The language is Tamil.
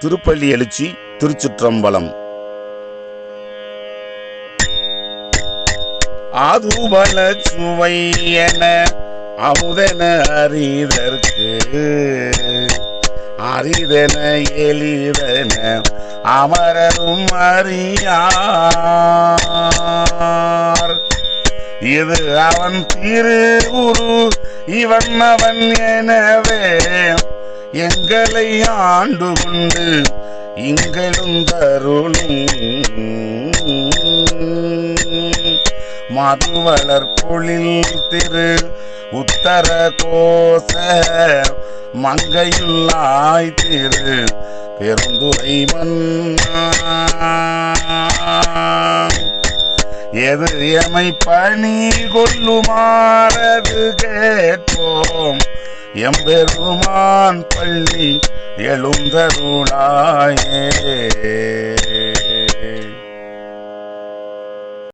திருப்பள்ளி எழுச்சி திருச்சிற்றம்பலம். ஆதுபல சுவையென அமுதென அறிதற்கு அரிதென எளிதென அமரரும் அறியார். இது அவன் திரு உரு இவன் அவன் எனவே எங்களை ஆண்டு கொண்டு இங்கெழுந்தருளும் மதுவளர் பொழில் திரு உத்தர கோச மங்கையுள்ளாய் திரு பெருந்துரை மன்னா. எது எமை பணி கொள்ளுமாறது கேட்போம் எம்பெருமான் பள்ளி எழுந்தருளாயே.